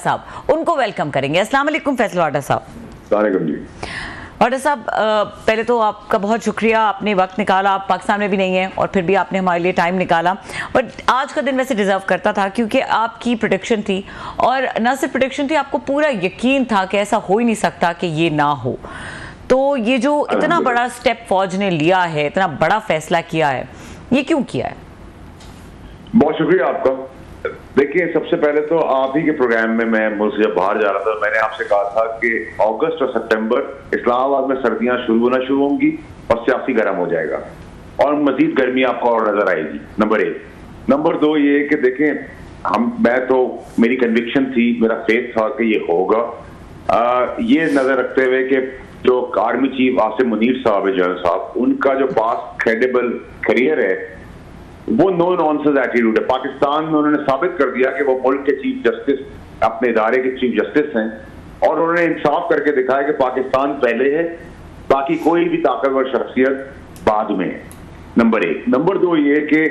साहब उनको वेलकम करेंगे। अस्सलाम वालेकुम फैसल वाडा साहब। जी वाडा साहब, पहले तो आपका बहुत शुक्रिया, आपने वक्त निकाला। आप पाकिस्तान में भी नहीं हैं और फिर भी आपने हमारे लिए टाइम निकाला। बट आज का दिन वैसे डिजर्व करता था क्योंकि आपकी प्रेडिक्शन थी, और न सिर्फ प्रेडिक्शन थी, आपको पूरा यकीन था कि ऐसा हो ही नहीं सकता कि ये ना हो। तो ये जो इतना बड़ा स्टेप फौज ने लिया है, इतना बड़ा फैसला किया है, ये क्यों किया है? बहुत शुक्रिया आपका। देखिए, सबसे पहले तो आप ही के प्रोग्राम में मैं मुल्क से बाहर जा रहा था, मैंने आपसे कहा था कि अगस्त और सितंबर इस्लामाबाद में सर्दियां शुरू होंगी और सियासी गर्म हो जाएगा और मजीद गर्मी आपको और नजर आएगी। नंबर 1। नंबर 2 ये कि देखें, मेरी कन्विक्शन थी, मेरा फेथ था कि ये होगा। ये नजर रखते हुए कि जो आर्मी चीफ आसिम मुनीर साहब है, जनरल साहब, उनका जो पास क्रेडिबल करियर है वो नो नॉनसेंस एटीट्यूड है। पाकिस्तान में उन्होंने साबित कर दिया कि वो मुल्क के चीफ जस्टिस, अपने इदारे के चीफ जस्टिस हैं, और उन्होंने इंसाफ करके दिखाया कि पाकिस्तान पहले है, बाकी कोई भी ताकतवर शख्सियत बाद में है। नंबर 1। नंबर 2 ये कि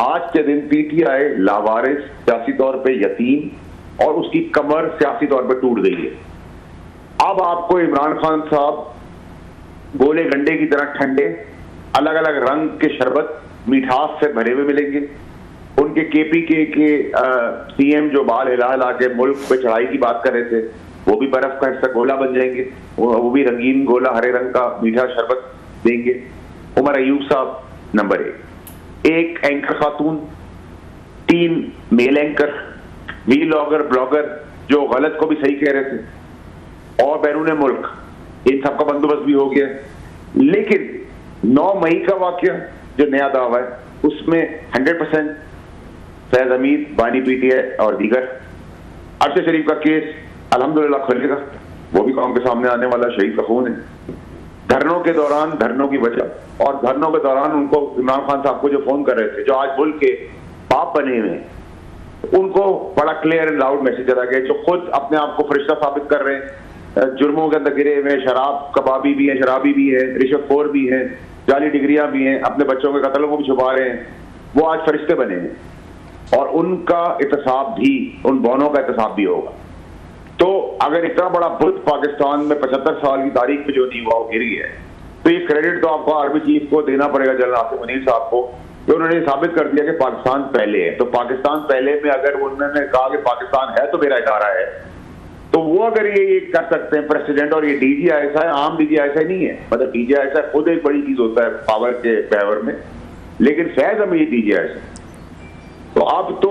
आज के दिन पीटीआई लावारिस, सियासी तौर पे यतीम, और उसकी कमर सियासी तौर पे टूट गई है। अब आपको इमरान खान साहब गोले गंडे की तरह ठंडे, अलग अलग रंग के शरबत मिठास से भरे हुए मिलेंगे। उनके केपीके के सीएम जो बाल हिला के मुल्क पे चढ़ाई की बात कर रहे थे, वो भी बर्फ का हिस्सा गोला बन जाएंगे, वो भी रंगीन गोला हरे रंग का मीठा शरबत देंगे। उमर अयूब साहब नंबर 1। एक एंकर खातून, 3 मेल एंकर, वीलॉगर, ब्लॉगर जो गलत को भी सही कह रहे थे, और बैरून मुल्क, इन सबका बंदोबस्त भी हो गया। लेकिन 9 मई का वाकया जो नया दावा है, उसमें 100% फैज हमीद, बानी पीटीआई और दीगर। अरशद शरीफ का केस अल्हम्दुलिल्लाह खुलेगा, वो भी कौम के सामने आने वाला, शहीद का खून है। धरनों के दौरान, धरनों की वजह और धरनों के दौरान उनको इमरान खान साहब को जो फोन कर रहे थे, जो आज मुल्क के बाप बने हुए, उनको बड़ा क्लियर एंड लाउड मैसेज चला गया, जो खुद अपने आप को फरिश्ता साबित कर रहे हैं, जुर्मों के अंदर गिरे हुए, शराब कबाबी भी है, शराबी भी है, रिश्वतखोर भी है, जाली डिग्रियां भी हैं, अपने बच्चों के कत्लों को भी छुपा रहे हैं, वो आज फरिश्ते बने हैं। और उनका एहतसाब भी, उन दोनों का एहतसाब भी होगा। तो अगर इतना बड़ा बुत पाकिस्तान में 75 साल की तारीख पे जो नींव गिरी है, तो ये क्रेडिट तो आपको आर्मी चीफ को देना पड़ेगा, जनरल आसिम मुनीर साहब को, कि उन्होंने साबित कर दिया कि पाकिस्तान पहले है। तो पाकिस्तान पहले में अगर उन्होंने कहा कि पाकिस्तान है तो मेरा इदारा है, तो वो अगर ये कर सकते हैं प्रेसिडेंट, और ये DGISI आम DGISI नहीं है, मतलब DGISI खुद एक बड़ी चीज होता है पावर के पैवर में, लेकिन फैज हमें DGISI, तो अब तो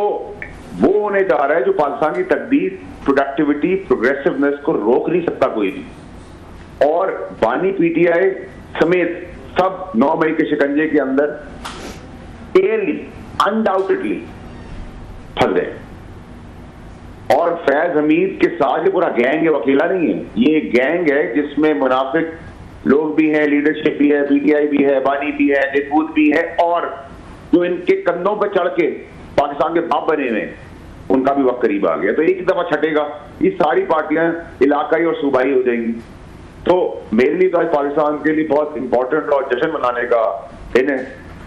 वो होने जा रहा है जो पाकिस्तान की तकदीर, प्रोडक्टिविटी, प्रोग्रेसिवनेस को रोक नहीं सकता कोई भी। और बानी पीटीआई समेत सब 9 मई के शिकंजे के अंदर क्लियरली, अनडाउटेडली फंस गए। और फैज हमीद के साथ ये पूरा गैंग है, वो अकेला नहीं है, ये एक गैंग है जिसमें मुनाफिक लोग भी हैं, लीडरशिप भी है, पीटीआई भी है, बानी भी है, दिलबूत भी है, और जो इनके कंधों पर चढ़ के पाकिस्तान के बाप बने हुए, उनका भी वक्त करीब आ गया। तो एक दफा छटेगा, ये सारी पार्टियां इलाकाई और सूबाई हो जाएंगी। तो मेरे लिए तो आज पाकिस्तान के लिए बहुत इंपॉर्टेंट और जश्न मनाने का दिन है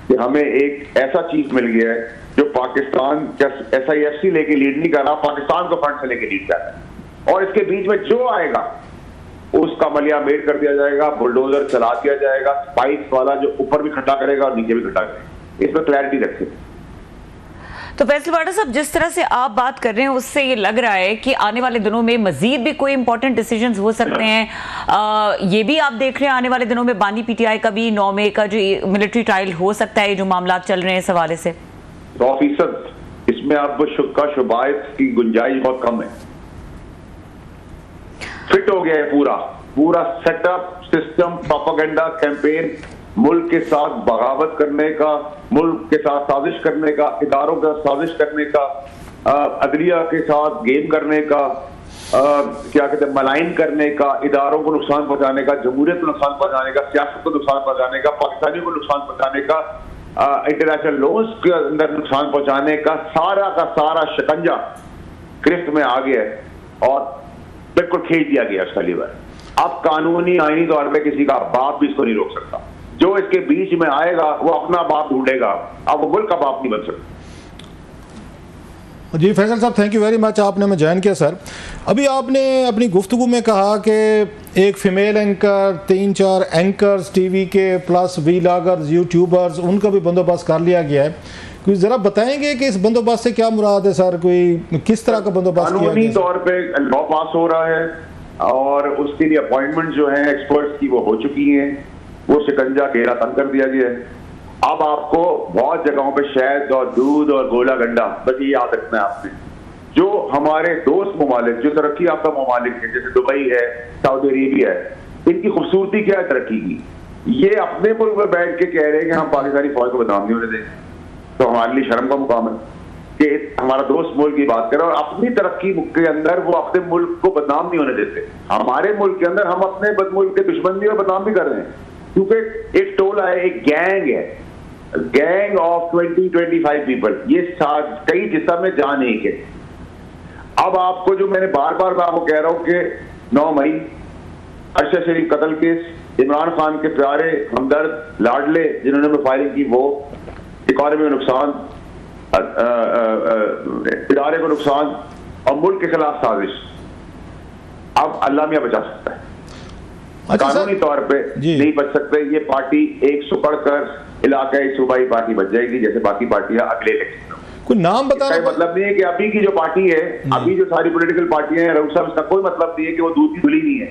कि हमें एक ऐसा चीज मिल गया है जो पाकिस्तान SIFC लेके लीड नहीं कर रहा, पाकिस्तान को फ्रंट से लेके लीड कर रहा है। और इसके बीच में जो आएगा उसका मलिया मेड कर दिया जाएगा, बुलडोजर चला दिया जाएगा, स्पाइस वाला जो ऊपर भी खड्डा करेगा और नीचे भी खड्डा करेगा। इसमें क्लैरिटी रखें। तो फैसल वाडा साहब, जिस तरह से आप बात कर रहे हैं उससे ये लग रहा है कि आने वाले दिनों में मजीद भी कोई इंपॉर्टेंट डिसीजंस हो सकते हैं। ये भी आप देख रहे हैं आने वाले दिनों में बानी पीटीआई का भी 9 मई का जो मिलिट्री ट्रायल हो सकता है, जो मामला चल रहे हैं इस हवाले से? 100%। इसमें अब शुबायत की गुंजाइश बहुत कम है। फिट हो गया है पूरा सेटअप, सिस्टम, प्रोपेगेंडा कैंपेन, मुल्क के साथ बगावत करने का, मुल्क के साथ साजिश करने का, इदारों का साजिश करने का, अदलिया के साथ गेम करने का, क्या कहते हैं, मलाइन करने का, इदारों को नुकसान पहुंचाने का, जमहूरियत को नुकसान पहुंचाने का, सियासत को नुकसान पहुंचाने का, पाकिस्तानियों को नुकसान पहुंचाने का, इंटरनेशनल लॉज के अंदर नुकसान पहुंचाने का सारा शिकंजा गिरफ्त में आ गया है और बिल्कुल खींच दिया गया उसका लीवर। अब कानूनी आईनी तौर पर किसी का बाप भी इसको नहीं रोक सकता। जो इसके बीच में आएगा वो अपना बाप ढूंढेगा, अब वो मुल्क का बाप नहीं बन सकता। जी फैसल साहब, थैंक यू वेरी मच, आपने हमें ज्वाइन किया सर। अभी आपने अपनी गुफ्तगू में कहा कि एक फ़ीमेल एंकर, 3-4 एंकर्स टीवी के प्लस वीलॉगर्स, यूट्यूबर्स, उनका भी बंदोबस्त कर लिया गया है। कोई ज़रा बताएंगे कि इस बंदोबस्त से क्या मुराद है सर? कोई किस तरह का बंदोबस्त किया गया? कानूनी तौर पे लॉ पास हो रहा है और उसके लिए अपॉइंटमेंट जो है एक्सपर्ट्स की वो हो चुकी हैं। वो शिकंजा घेरा तंग कर दिया गया है। अब आपको बहुत जगहों पे शहद और दूध और गोला गंडा, बस ये याद रखना है आपने। जो हमारे दोस्त ममालिक, जो तरक्की याफ्ता ममालिक है, जैसे दुबई है, सऊदी अरेबिया है, इनकी खूबसूरती क्या है तरक्की की? ये अपने मुल्क में बैठ के कह रहे हैं कि हम पाकिस्तानी फौज को बदनाम नहीं होने देंगे। तो हमारे लिए शर्म का मुकाम है कि हमारा दोस्त मुल्क की बात करें और अपनी तरक्की के अंदर वो अपने मुल्क को बदनाम नहीं होने देते। हमारे मुल्क के अंदर हम अपने मुल्क के दुश्मन भी और बदनाम भी कर रहे हैं, क्योंकि एक टोला है, एक गैंग है, गैंग ऑफ 20-25 पीपल। ये कई जिस्म में जान एक है। अब आपको जो मैंने बार बार मैं आपको कह रहा हूं कि 9 मई अरशद शरीफ कत्ल केस, इमरान खान के प्यारे हमदर्द लाडले जिन्होंने फायरिंग की, वो इकॉनमी में नुकसान, इदारे को नुकसान और मुल्क के खिलाफ साजिश। अब अल्लाह मियां बचा सकता है। अच्छा, कानूनी तौर पे नहीं बच सकते। ये पार्टी 100 पढ़कर इलाकाई सूबाई पार्टी बच जाएगी जैसे बाकी पार्टियां अगले इलेक्शन में। कोई नाम बताना मतलब नहीं है कि अभी की जो पार्टी है, अभी जो सारी पॉलिटिकल पार्टियां हैं, रऊफ साहब, इसका कोई मतलब नहीं है कि वो दूध की धुली नहीं है।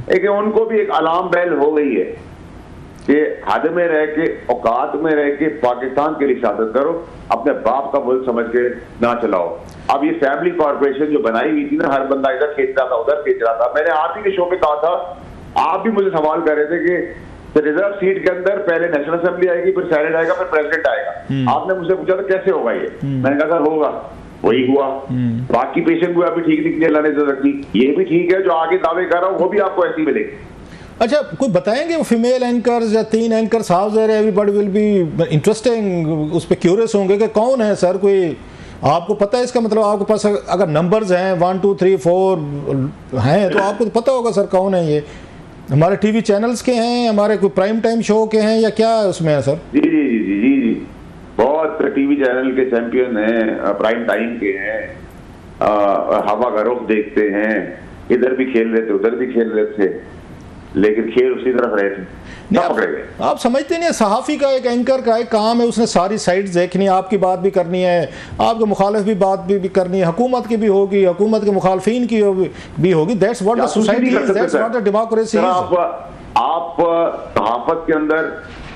लेकिन उनको भी एक अलार्म बेल हो गई है कि हद में रह के, औकात में रह के पाकिस्तान के लिए सियासत करो, अपने बाप का मुल्क समझ के ना चलाओ। अब ये फैमिली कॉर्पोरेशन जो बनाई हुई थी ना, हर बंदा इधर खींच रहा था, उधर खींच रहा था। मैंने आप ही के शो में कहा था, आप भी मुझे सवाल कर रहे थे कि रिजर्व सीट के अंदर पहले नेशनल असेंबली आएगी, फिर सेनेट आएगा, फिर प्रेसिडेंट आएगा। आपने मुझसे पूछा था कैसे होगा ये, मैंने कहा सर होगा, वही हुआ। बाकी पेशेंट हुआ भी ठीक निकले, अल्लाह ने इज्जत रखी। ये भी ठीक है, जो आगे दावे कर रहा हूँ वो भी आपको ऐसी मिलेगी। अच्छा, कोई बताएंगे वो फीमेल एंकर्स या 3 anchors, how there everybody will be interesting, उस पर क्यूरियस होंगे कि कौन है सर? कोई आपको पता है इसका मतलब? आपके पास अगर नंबर्स हैं 1 2 3 4 हैं तो आपको तो पता होगा सर कौन है ये। हमारे टीवी चैनल्स के हैं, हमारे कोई प्राइम टाइम शो के हैं, या क्या उसमें है सर? जी जी जी जी जी बहुत टीवी चैनल के चैंपियन हैं, प्राइम टाइम के हैं, हवा का रुख देखते हैं, इधर भी खेल रहे थे, उधर भी खेल रहे थे, लेकिन खेल उसी तरफ रहे थे, ना पकड़े गए। आप समझते नहीं, सहाफ़ी का, एक एंकर का एक काम है, उसने सारी साइड्स देखनी है, आपकी बात भी करनी है, आपके मुखालिफ भी बात भी करनी है, हुकूमत की भी होगी, हुकूमत के मुखालफिन की भी होगी। That's what the society is, that's what the democracy is. आप सहाफत के अंदर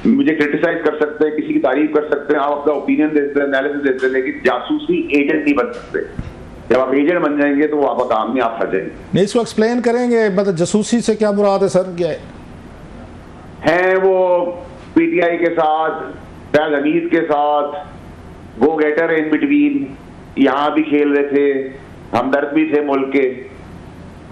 मुझे क्रिटिसाइज कर सकते हैं, किसी की तारीफ कर सकते हैं, आप अपना ओपिनियन देते हैं, एनालिसिस देते हैं, लेकिन जासूसी एजेंट नहीं बन सकते। जब आप एजेंट बन जाएंगे तो वो आपका काम नहीं, आप फंस जाएंगे। नहीं, इसको एक्सप्लेन करेंगे, मतलब जासूसी से क्या मुराद है सर? क्या है वो पीटीआई के साथ, फैज हमीद के साथ, गो गेटर इन बिटवीन, यहाँ भी खेल रहे थे, हमदर्द भी थे मुल्क के,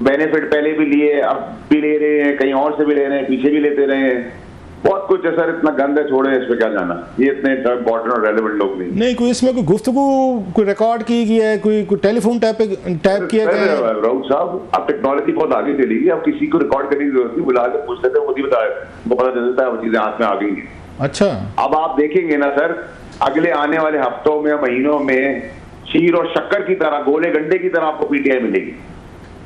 बेनिफिट पहले भी लिए, अब भी ले रहे हैं, कहीं और से भी ले रहे हैं, पीछे भी लेते रहे हैं, बहुत कुछ है सर। इतना गंद है, छोड़े, इस पे क्या जाना, ये इतने इंपॉर्टेंट और रेलेवेंट लोग नहीं। कोई इसमें कोई गुफ्तगू कोई रिकॉर्ड की गई है, कोई टेलीफोन टैप किया गया है? राउत साहब, अब टेक्नोलॉजी बहुत आगे चली गई, अब किसी को रिकॉर्ड करने की जरूरत नहीं, बुला के पूछ लेते हैं, वो बताया, वो पता चलता है, वो चीजें हाथ में आ गई हैं। अच्छा, अब आप देखेंगे ना सर, अगले आने वाले हफ्तों में, महीनों में शीर और शक्कर की तरह, गोले गंडे की तरह आपको पीटीआई मिलेगी।